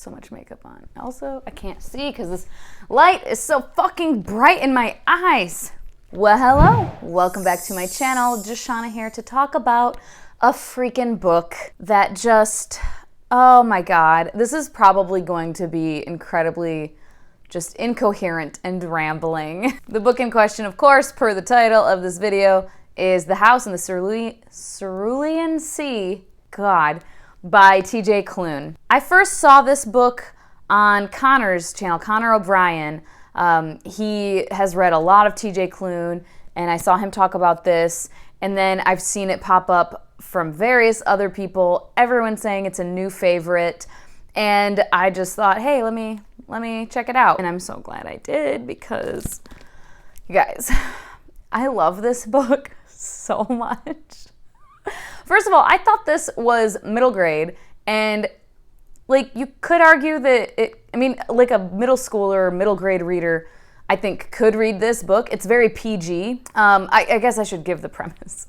so much makeup on. Also, I can't see because this light is so fucking bright in my eyes. Well, hello. Welcome back to my channel. Just Shauna here to talk about a freaking book that just, oh my God. This is probably going to be incredibly just incoherent and rambling. The book in question, of course, per the title of this video, is The House in the Cerulean Sea, God, by TJ Klune. I first saw this book on Connor's channel, Connor O'Brien. He has read a lot of TJ Klune, and I saw him talk about this, and then I've seen it pop up from various other people, everyone saying it's a new favorite, and I just thought, hey, let me check it out. And I'm so glad I did because, you guys, I love this book so much. First of all, I thought this was middle grade, and like you could argue that like a middle schooler or middle grade reader, I think could read this book. It's very PG. I guess I should give the premise.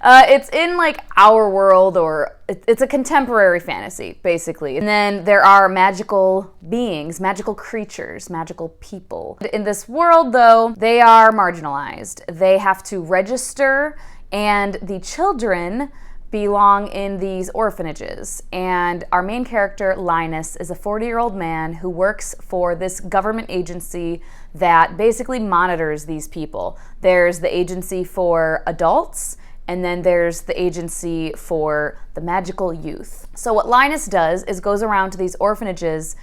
It's in like our world, or it's a contemporary fantasy, basically. And then there are magical beings, magical creatures, magical people. In this world, though, they are marginalized. They have to register, and the children belong in these orphanages. And our main character, Linus, is a 40-year-old man who works for this government agency that basically monitors these people. There's the agency for adults, and then there's the agency for the magical youth. So what Linus does is goes around to these orphanages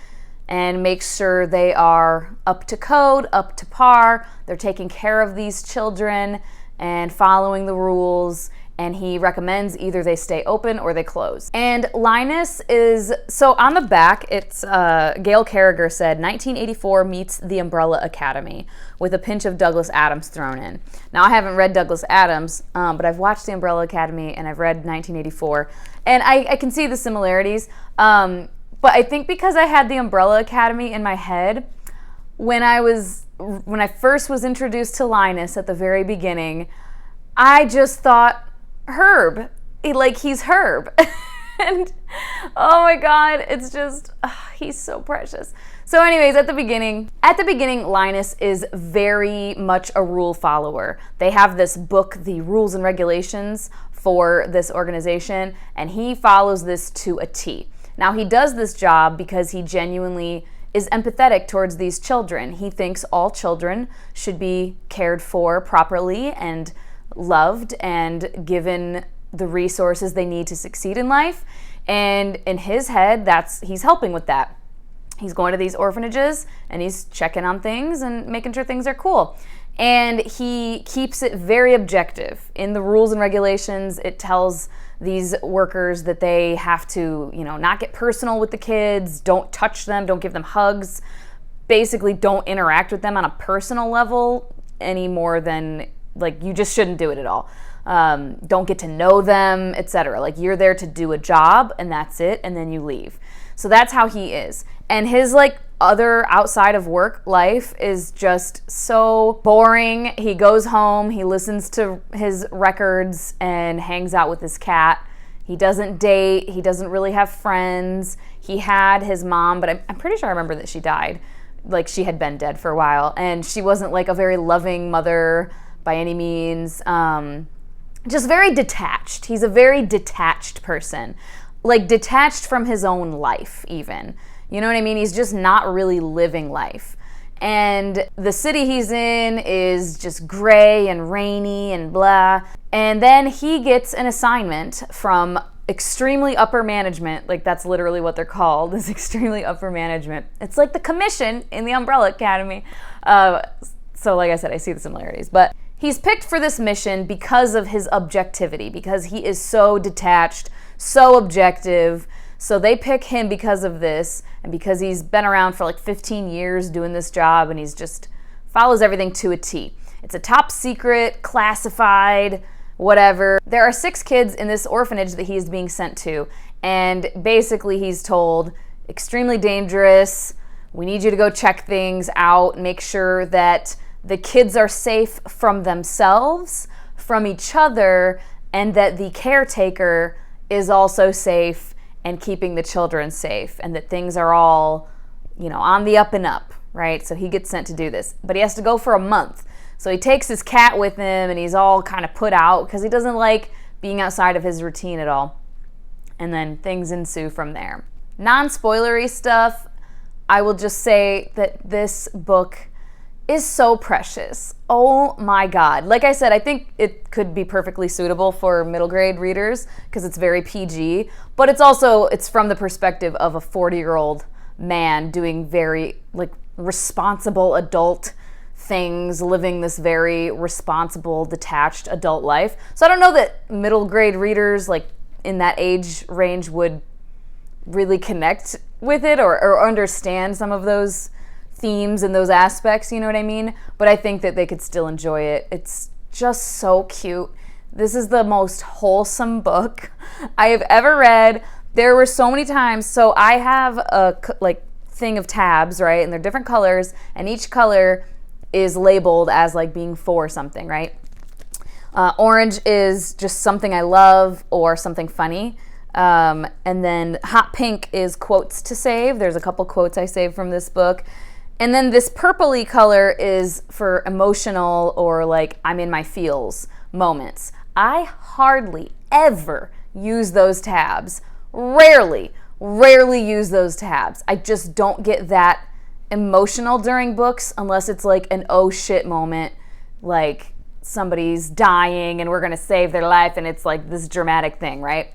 and makes sure they are up to code, up to par. They're taking care of these children and following the rules, and he recommends either they stay open or they close. And Linus is, so on the back, it's Gail Carriger said, 1984 meets The Umbrella Academy, with a pinch of Douglas Adams thrown in. Now, I haven't read Douglas Adams, but I've watched The Umbrella Academy and I've read 1984, and I can see the similarities. But I think because I had The Umbrella Academy in my head, when I first was introduced to Linus at the very beginning, I just thought, Herb, he's Herb. And oh my God, it's just, he's so precious. So anyways, at the beginning, Linus is very much a rule follower. They have this book, the rules and regulations for this organization, and he follows this to a T. Now, he does this job because he genuinely is empathetic towards these children. He thinks all children should be cared for properly and loved and given the resources they need to succeed in life. And in his head, he's helping with that. He's going to these orphanages and he's checking on things and making sure things are cool. And he keeps it very objective. In the rules and regulations, it tells these workers that they have to, not get personal with the kids, don't touch them, don't give them hugs, basically don't interact with them on a personal level any more than, you just shouldn't do it at all. Don't get to know them, etc. You're there to do a job and that's it, and then you leave. So that's how he is. And his other outside of work life is just so boring. He goes home, he listens to his records and hangs out with his cat. He doesn't date, he doesn't really have friends. He had his mom, but I'm pretty sure I remember that she died. She had been dead for a while, and she wasn't a very loving mother by any means. Just very detached. He's a very detached person. Detached from his own life, even. You know what I mean? He's just not really living life. And the city he's in is just gray and rainy and blah. And then he gets an assignment from extremely upper management. That's literally what they're called, is extremely upper management. It's like the commission in the Umbrella Academy. So like I said, I see the similarities. But he's picked for this mission because of his objectivity, because he is so detached, so objective. So they pick him because of this, and because he's been around for 15 years doing this job, and he's just follows everything to a T. It's a top secret, classified, whatever. There are 6 kids in this orphanage that he's being sent to, and basically he's told, extremely dangerous, we need you to go check things out, make sure that the kids are safe from themselves, from each other, and that the caretaker is also safe and keeping the children safe, and that things are all, on the up and up, right? So he gets sent to do this, but he has to go for a month. So he takes his cat with him, and he's all kind of put out because he doesn't like being outside of his routine at all. And then things ensue from there. Non-spoilery stuff, I will just say that this book is so precious. Oh my God. Like I said, I think it could be perfectly suitable for middle grade readers because it's very PG, but it's from the perspective of a 40-year-old man doing very responsible adult things, living this very responsible, detached adult life. So I don't know that middle grade readers in that age range would really connect with it or understand some of those themes and those aspects, you know what I mean? But I think that they could still enjoy it. It's just so cute. This is the most wholesome book I have ever read. There were so many times, so I have a thing of tabs, right? And they're different colors, and each color is labeled as being for something, right? Orange is just something I love or something funny. And then hot pink is quotes to save. There's a couple quotes I saved from this book. And then this purpley color is for emotional or I'm in my feels moments. I hardly ever use those tabs. Rarely use those tabs. I just don't get that emotional during books unless it's an oh shit moment, somebody's dying and we're gonna save their life and it's this dramatic thing, right?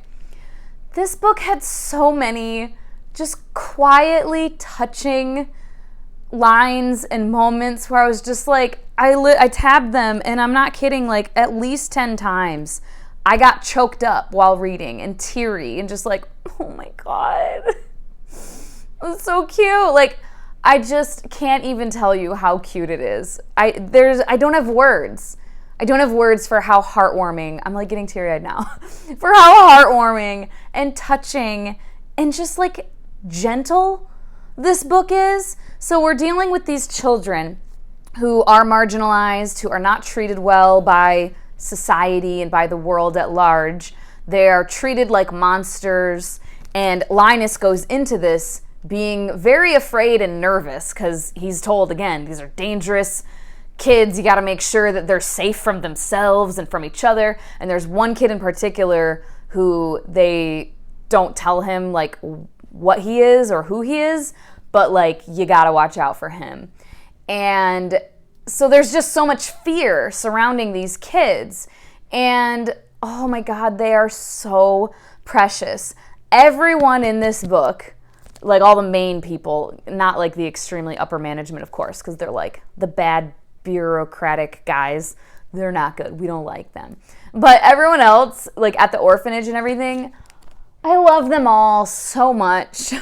This book had so many just quietly touching lines and moments where I was just I tabbed them, and I'm not kidding, at least 10 times. I got choked up while reading and teary and just oh my God. It was so cute. I just can't even tell you how cute it is. I don't have words. I don't have words for how heartwarming, I'm getting teary-eyed now, for how heartwarming and touching and just gentle this book is. So we're dealing with these children who are marginalized, who are not treated well by society and by the world at large. They are treated like monsters, and Linus goes into this being very afraid and nervous because he's told, again, these are dangerous kids. You got to make sure that they're safe from themselves and from each other. And there's one kid in particular who they don't tell him what he is or who he is, but you got to watch out for him. And so there's just so much fear surrounding these kids. And oh my God, they are so precious. Everyone in this book, all the main people, not the extremely upper management, of course, because they're the bad bureaucratic guys. They're not good. We don't like them. But everyone else, at the orphanage and everything, I love them all so much.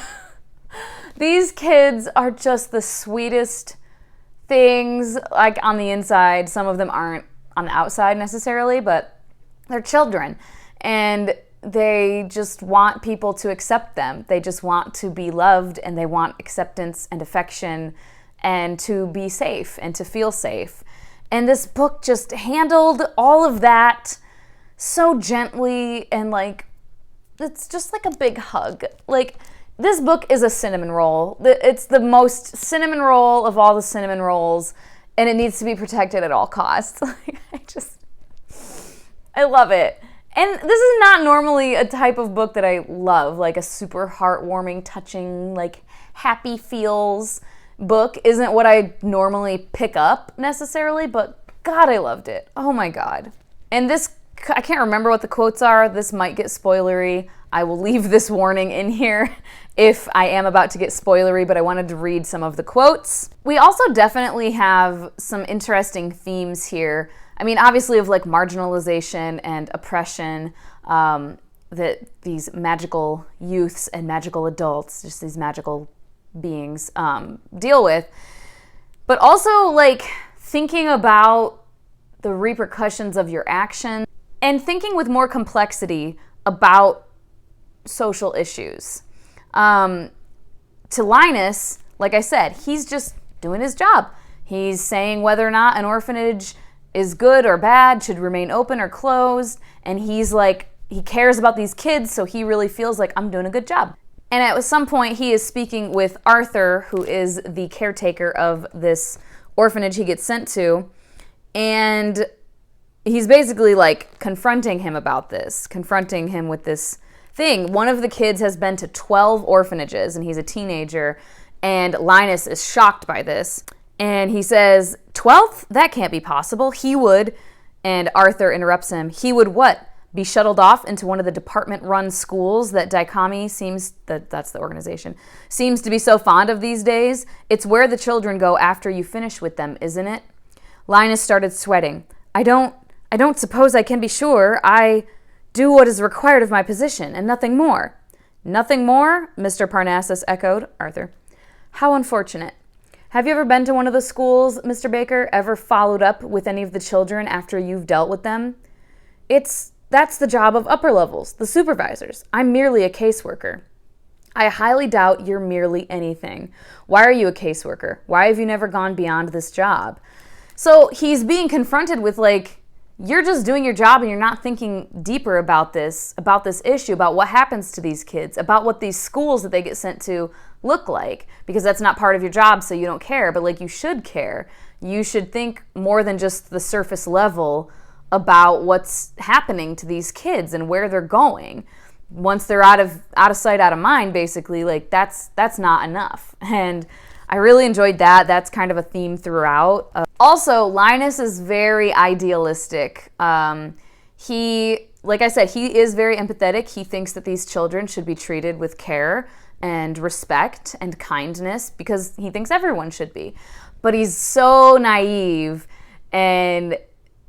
These kids are just the sweetest things, on the inside. Some of them aren't on the outside necessarily, but they're children. And they just want people to accept them. They just want to be loved, and they want acceptance and affection and to be safe and to feel safe. And this book just handled all of that so gently, and it's just a big hug. This book is a cinnamon roll. It's the most cinnamon roll of all the cinnamon rolls, and it needs to be protected at all costs. I love it. And this is not normally a type of book that I love, a super heartwarming, touching, happy feels book isn't what I normally pick up necessarily, but God, I loved it. Oh my God. And this, I can't remember what the quotes are. This might get spoilery. I will leave this warning in here if I am about to get spoilery, but I wanted to read some of the quotes. We also definitely have some interesting themes here. I mean, obviously of marginalization and oppression that these magical youths and magical adults, just these magical beings, deal with. But also thinking about the repercussions of your action and thinking with more complexity about social issues. To Linus, like I said, he's just doing his job. He's saying whether or not an orphanage is good or bad, should remain open or closed, and he's he cares about these kids, so he really feels like I'm doing a good job. And at some point, he is speaking with Arthur, who is the caretaker of this orphanage he gets sent to, and he's basically like confronting him about this, confronting him with this thing. One of the kids has been to 12 orphanages, and he's a teenager, and Linus is shocked by this. And he says, 12? That can't be possible. He would, and Arthur interrupts him, he would what? Be shuttled off into one of the department-run schools that Daikami that's the organization, seems to be so fond of these days? It's where the children go after you finish with them, isn't it? Linus started sweating. I don't suppose I can be sure. I do what is required of my position, and nothing more. Nothing more? Mr. Parnassus echoed Arthur. How unfortunate. Have you ever been to one of the schools, Mr. Baker? Ever followed up with any of the children after you've dealt with them? That's the job of upper levels, the supervisors. I'm merely a caseworker. I highly doubt you're merely anything. Why are you a caseworker? Why have you never gone beyond this job? So he's being confronted with like, you're just doing your job and you're not thinking deeper about this issue, about what happens to these kids, about what these schools that they get sent to look like, because that's not part of your job, so you don't care. But like, you should care. You should think more than just the surface level about what's happening to these kids and where they're going. Once they're out of sight, out of mind, basically, like that's not enough. And I really enjoyed that. That's kind of a theme throughout. Also, Linus is very idealistic. He, like I said, he is very empathetic. He thinks that these children should be treated with care and respect and kindness because he thinks everyone should be. But he's so naive, and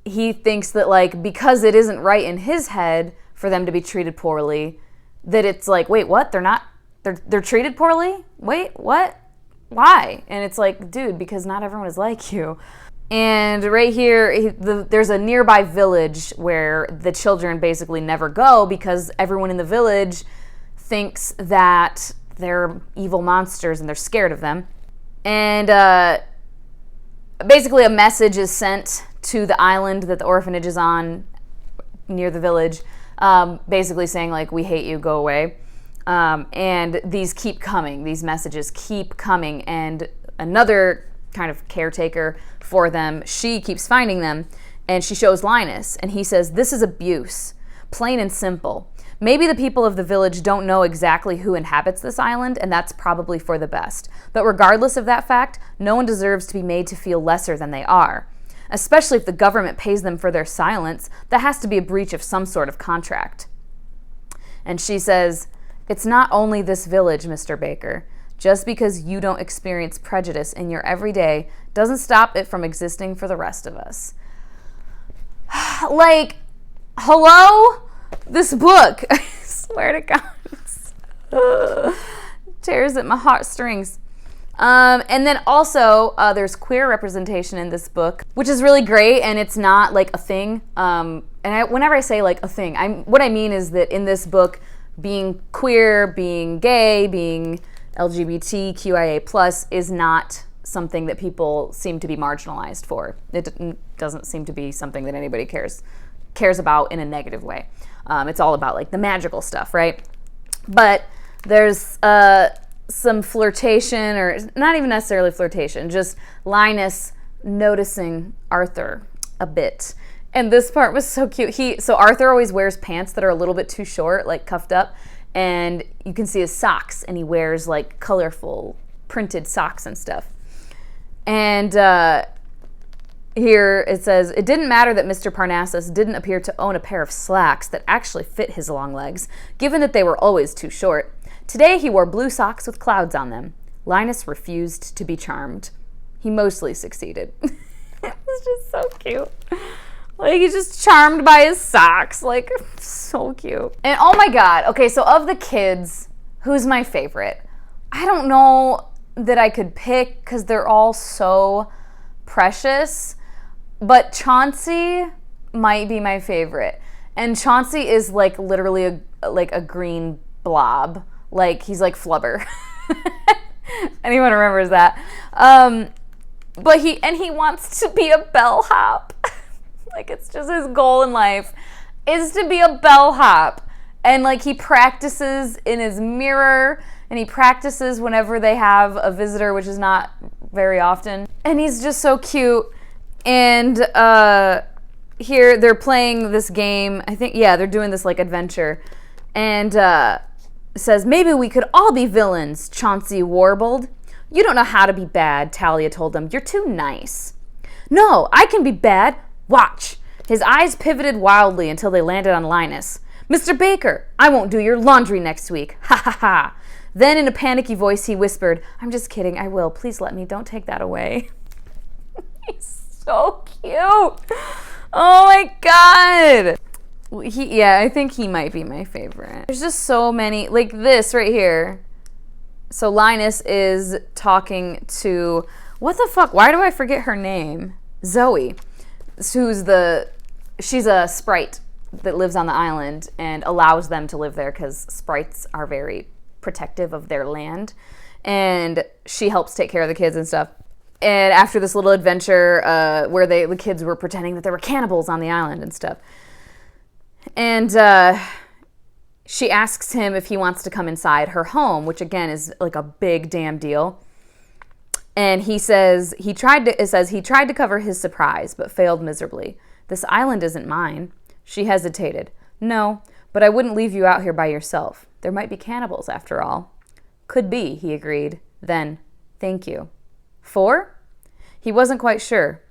he thinks that like because it isn't right in his head for them to be treated poorly, that it's like, wait, what? They're treated poorly? Wait, what? Why? And it's like, dude, because not everyone is like you. And right here, there's a nearby village where the children basically never go because everyone in the village thinks that they're evil monsters and they're scared of them. And basically a message is sent to the island that the orphanage is on near the village, basically saying like, we hate you, go away. And these keep coming. These messages keep coming. And another kind of caretaker for them, she keeps finding them, and she shows Linus, and he says, this is abuse, plain and simple. Maybe the people of the village don't know exactly who inhabits this island, and that's probably for the best. But regardless of that fact, no one deserves to be made to feel lesser than they are. Especially if the government pays them for their silence, that has to be a breach of some sort of contract. And she says, it's not only this village, Mr. Baker. Just because you don't experience prejudice in your everyday doesn't stop it from existing for the rest of us. Like, hello? This book, I swear to God, tears at my heartstrings. And then also, there's queer representation in this book, which is really great, and it's not like a thing. Whenever I say like a thing, what I mean is that in this book, being queer, being gay, being LGBTQIA+ is not something that people seem to be marginalized for. It doesn't seem to be something that anybody cares about in a negative way. It's all about like the magical stuff, right? But there's some flirtation, or not even necessarily flirtation, just Linus noticing Arthur a bit. And this part was so cute. So Arthur always wears pants that are a little bit too short, like cuffed up, and you can see his socks, and he wears like colorful printed socks and stuff. And here it says, it didn't matter that Mr. Parnassus didn't appear to own a pair of slacks that actually fit his long legs, given that they were always too short. Today he wore blue socks with clouds on them. Linus refused to be charmed. He mostly succeeded. It's just so cute. Like, he's just charmed by his socks. Like, so cute. And oh my God. Okay, so of the kids, who's my favorite? I don't know that I could pick because they're all so precious. But Chauncey might be my favorite. And Chauncey is like literally a green blob. Like, he's like Flubber. Anyone remembers that? But he wants to be a bellhop. Like, it's just his goal in life. is to be a bellhop. And like he practices in his mirror, and he practices whenever they have a visitor, which is not very often. And he's just so cute. And here they're playing this game. I think, yeah, they're doing this like adventure. And says, maybe we could all be villains, Chauncey warbled. You don't know how to be bad, Talia told him. You're too nice. No, I can be bad. Watch. His eyes pivoted wildly until they landed on Linus. Mr. Baker, I won't do your laundry next week. Ha ha ha. Then in a panicky voice he whispered, I'm just kidding, I will. Please let me. Don't take that away. He's so cute. Oh my God. I think he might be my favorite. There's just so many, like this right here. So Linus is talking to, what the fuck? Why do I forget her name? Zoe, she's a sprite that lives on the island and allows them to live there because sprites are very protective of their land. And she helps take care of the kids and stuff. And after this little adventure where the kids were pretending that there were cannibals on the island and stuff. And she asks him if he wants to come inside her home, which again is like a big damn deal. And he says he tried to cover his surprise, but failed miserably. This island isn't mine. She hesitated. No, but I wouldn't leave you out here by yourself. There might be cannibals after all. Could be, he agreed. Then, thank you. For? He wasn't quite sure.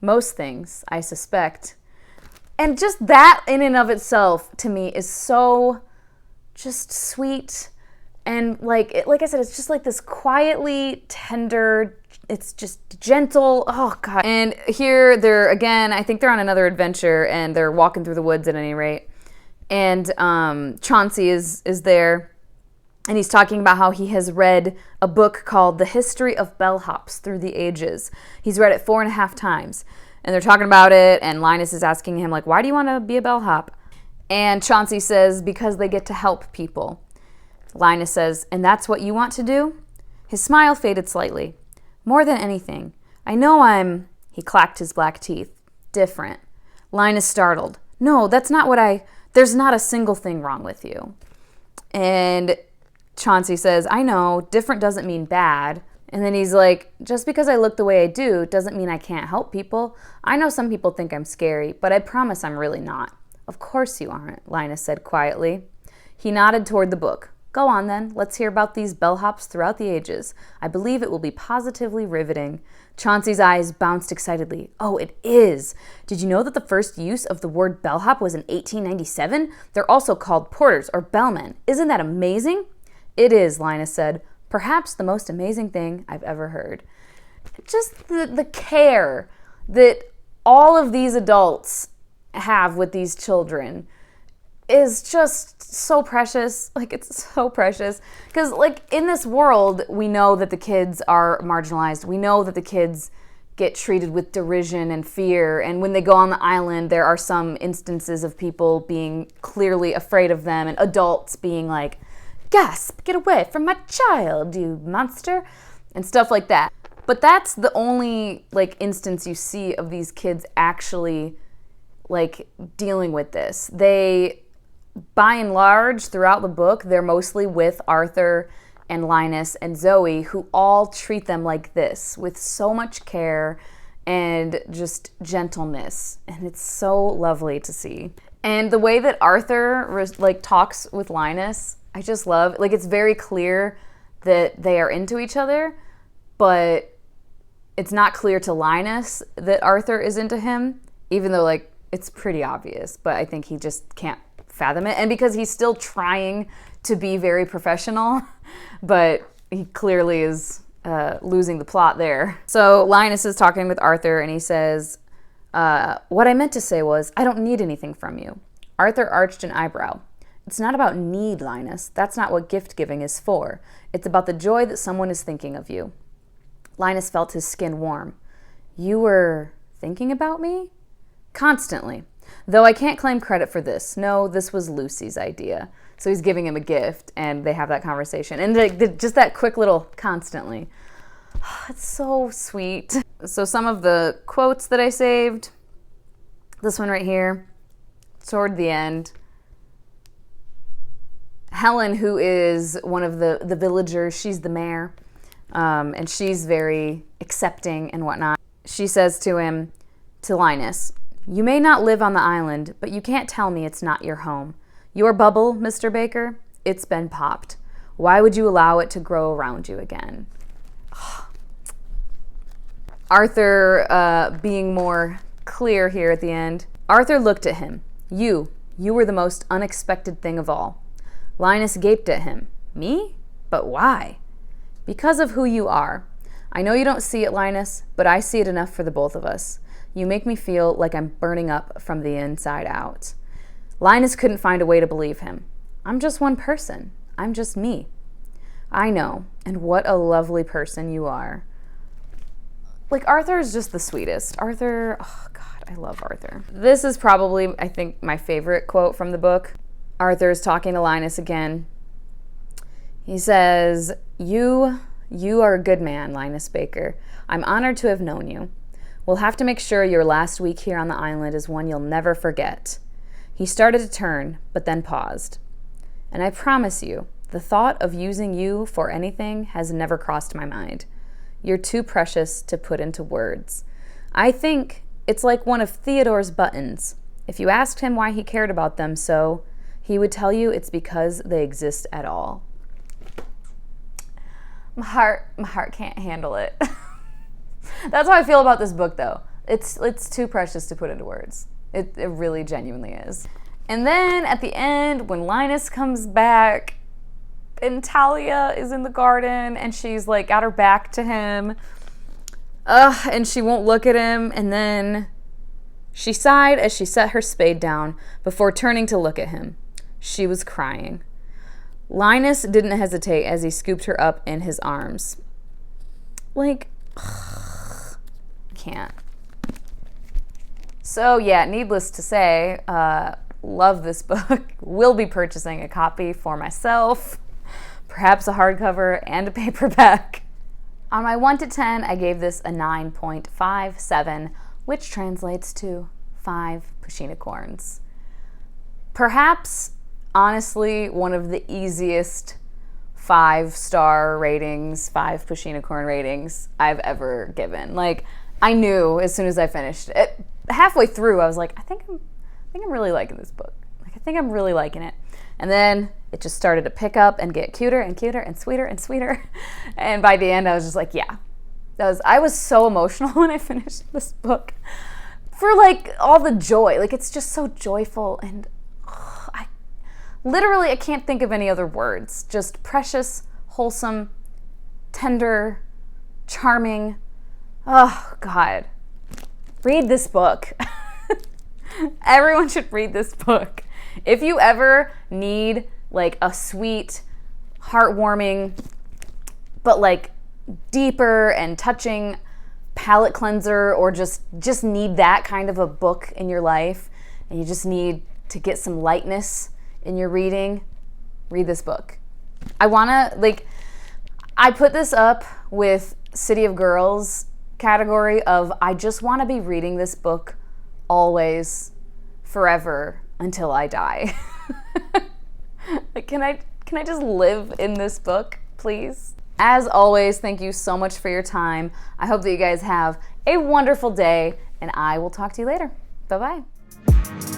Most things, I suspect. And just that in and of itself, to me, is so just sweet. And like I said, it's just like this quietly tender, it's just gentle. Oh, God. And here they're, again, I think they're on another adventure, and they're walking through the woods at any rate. And Chauncey is there, and he's talking about how he has read a book called The History of Bellhops Through the Ages. He's read it 4.5 times. And they're talking about it, and Linus is asking him, like, why do you want to be a bellhop? And Chauncey says, because they get to help people. Linus says, and that's what you want to do? His smile faded slightly. More than anything, I know he clacked his black teeth, different. Linus startled. No, that's not there's not a single thing wrong with you. And Chauncey says, I know, different doesn't mean bad. And then he's like, just because I look the way I do doesn't mean I can't help people. I know some people think I'm scary, but I promise I'm really not. Of course you aren't, Linus said quietly. He nodded toward the book. Go on then, let's hear about these bellhops throughout the ages. I believe it will be positively riveting. Chauncey's eyes bounced excitedly. Oh, it is. Did you know that the first use of the word bellhop was in 1897? They're also called porters or bellmen. Isn't that amazing? It is, Linus said. Perhaps the most amazing thing I've ever heard. Just the care that all of these adults have with these children is just so precious. Like, it's so precious. Because, like, in this world, we know that the kids are marginalized. We know that the kids get treated with derision and fear. And when they go on the island, there are some instances of people being clearly afraid of them and adults being like, gasp, get away from my child, you monster, and stuff like that. But that's the only, like, instance you see of these kids actually, like, dealing with this. They, by and large, throughout the book, they're mostly with Arthur and Linus and Zoe, who all treat them like this, with so much care and just gentleness. And it's so lovely to see. And the way that Arthur, like, talks with Linus, I just love, like, it's very clear that they are into each other, but it's not clear to Linus that Arthur is into him, even though, like, it's pretty obvious, but I think he just can't fathom it. And because he's still trying to be very professional, but he clearly is losing the plot there. So Linus is talking with Arthur, and he says, what I meant to say was, I don't need anything from you. Arthur arched an eyebrow. It's not about need, Linus. That's not what gift-giving is for. It's about the joy that someone is thinking of you. Linus felt his skin warm. You were thinking about me? Constantly. Though I can't claim credit for this. No, this was Lucy's idea. So he's giving him a gift, and they have that conversation. And just that quick little constantly. It's so sweet. So some of the quotes that I saved. This one right here. toward the end, Helen, who is one of the villagers, she's the mayor, and she's very accepting and whatnot. She says to him, to Linus, "You may not live on the island, but you can't tell me it's not your home. Your bubble, Mr. Baker, it's been popped. Why would you allow it to grow around you again?" Arthur being more clear here at the end. Arthur looked at him. You were the most unexpected thing of all." Linus gaped at him. "Me? But why?" "Because of who you are. I know you don't see it, Linus, but I see it enough for the both of us. You make me feel like I'm burning up from the inside out." Linus couldn't find a way to believe him. "I'm just one person. I'm just me." "I know, and what a lovely person you are." Like, Arthur is just the sweetest. Arthur, oh God, I love Arthur. This is probably, I think, my favorite quote from the book. Arthur is talking to Linus again. He says, You are a good man, Linus Baker. I'm honored to have known you. We'll have to make sure your last week here on the island is one you'll never forget." He started to turn, but then paused. "And I promise you, the thought of using you for anything has never crossed my mind. You're too precious to put into words. I think it's like one of Theodore's buttons. If you asked him why he cared about them so, he would tell you it's because they exist at all." My heart can't handle it. That's how I feel about this book, though. It's too precious to put into words. It really genuinely is. And then at the end, when Linus comes back, and Talia is in the garden, and she's like got her back to him, and she won't look at him, and then she sighed as she set her spade down before turning to look at him. She was crying. Linus didn't hesitate as he scooped her up in his arms. Like, can't. So yeah, needless to say, love this book. Will be purchasing a copy for myself. Perhaps a hardcover and a paperback. On my 1 to 10, I gave this a 9.57, which translates to 5 Pusheenacorns. Perhaps, honestly, one of the easiest 5-star ratings, 5 Pusheenacorn ratings I've ever given. Like, I knew as soon as I finished it. Halfway through, I was like, I think I'm really liking this book. Like, I think I'm really liking it. And then it just started to pick up and get cuter and cuter and sweeter and sweeter. And by the end, I was just like, yeah. I was so emotional when I finished this book. For, like, all the joy. Like, it's just so joyful. And I can't think of any other words. Just precious, wholesome, tender, charming. Oh, God. Read this book. Everyone should read this book. If you ever need like a sweet, heartwarming, but like deeper and touching palate cleanser, or just need that kind of a book in your life, and you just need to get some lightness in your reading, read this book. I put this up with City of Girls category of I just want to be reading this book always, forever, until I die. Like, can I just live in this book, please? As always, thank you so much for your time. I hope that you guys have a wonderful day, and I will talk to you later. Bye-bye.